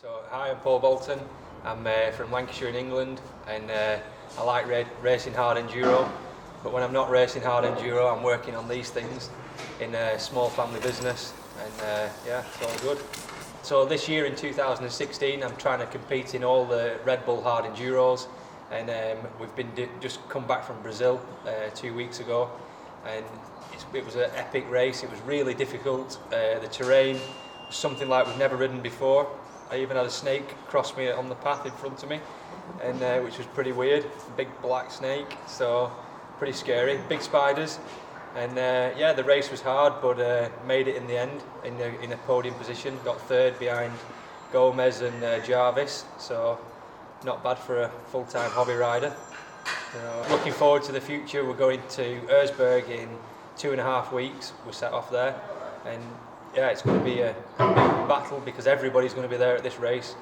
So, hi, I'm Paul Bolton. I'm from Lancashire in England, and I like racing hard enduro. But when I'm not racing hard enduro, I'm working on these things in a small family business, and yeah, it's all good. So this year in 2016, I'm trying to compete in all the Red Bull hard enduros, and we've been just come back from Brazil 2 weeks ago, and it was an epic race. It was really difficult. The terrain was something like we've never ridden before. I even had a snake cross me on the path in front of me, and which was pretty weird. Big black snake, so pretty scary. Big spiders, and yeah, the race was hard, but made it in the end in a podium position. Got third behind Gomez and Jarvis, so not bad for a full-time hobby rider. Looking forward to the future. We're going to Erzberg in 2.5 weeks. We set off there, and yeah, it's going to be a big battle because everybody's going to be there at this race,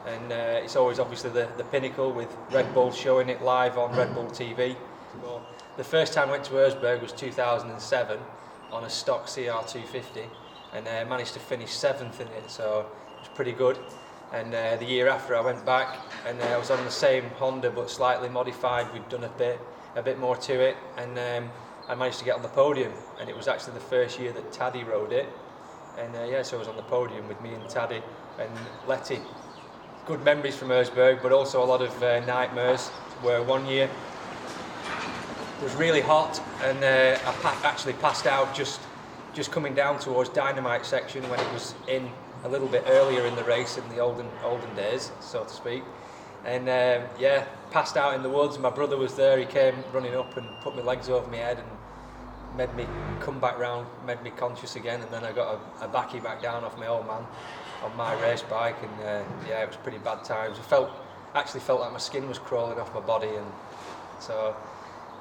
and it's always obviously the pinnacle with Red Bull showing it live on Red Bull TV. So the first time I went to Erzberg was 2007 on a stock CR250, and managed to finish 7th in it, so it was pretty good. And the year after I went back, and I was on the same Honda but slightly modified. We'd done a bit more to it, and I managed to get on the podium, and it was actually the first year that Taddy rode it. And yeah, so I was on the podium with me and Taddy and Letty. Good memories from Erzberg, but also a lot of nightmares, where one year it was really hot, and I actually passed out just coming down towards Dynamite section when it was in a little bit earlier in the race in the olden days, so to speak. And yeah, passed out in the woods. My brother was there. He came running up and put my legs over my head and made me come back round, made me conscious again, and then I got a backie back down off my old man on my race bike, and yeah, it was pretty bad times. I actually felt like my skin was crawling off my body, and so.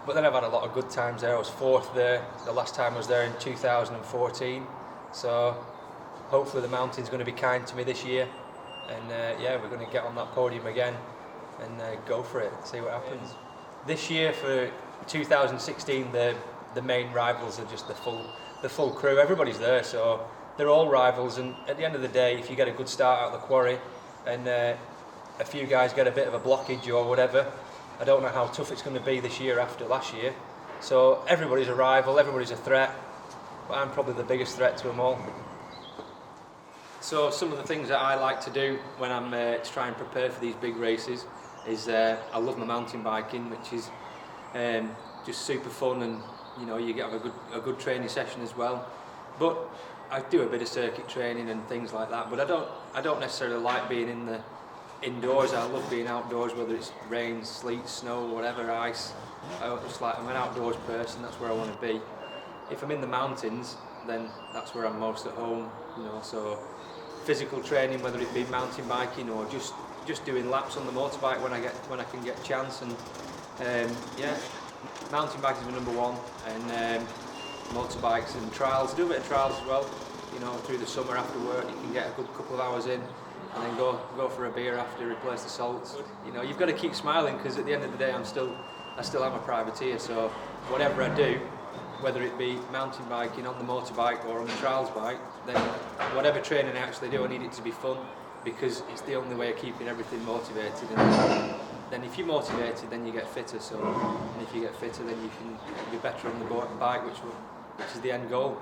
But then I've had a lot of good times there. I was 4th there the last time I was there in 2014, so hopefully the mountain's going to be kind to me this year, and yeah, we're going to get on that podium again and go for it, see what happens. This year for 2016, the main rivals are just the full crew. Everybody's there, so they're all rivals, and at the end of the day, if you get a good start out of the quarry and a few guys get a bit of a blockage or whatever, I don't know how tough it's going to be this year after last year. So everybody's a rival, everybody's a threat, but I'm probably the biggest threat to them all. So some of the things that I like to do when I'm to try and prepare for these big races is I love my mountain biking, which is just super fun, and you know, you get a good training session as well. But I do a bit of circuit training and things like that, but I don't necessarily like being in the indoors. I love being outdoors, whether it's rain, sleet, snow, whatever, ice. I'm an outdoors person. That's where I want to be. If I'm in the mountains, then that's where I'm most at home, you know. So physical training, whether it be mountain biking or just doing laps on the motorbike when I can get a chance, and yeah, mountain biking is my number one, and motorbikes and trials. I do a bit of trials as well, you know, through the summer after work. You can get a good couple of hours in, and then go for a beer after, replace the salts. You know, you've got to keep smiling, because at the end of the day, I still am a privateer. So whatever I do, whether it be mountain biking on the motorbike or on the trials bike, then whatever training I actually do, I need it to be fun, because it's the only way of keeping everything motivated. And then if you're motivated, then you get fitter. So, and if you get fitter, then you can be better on the bike, which is the end goal.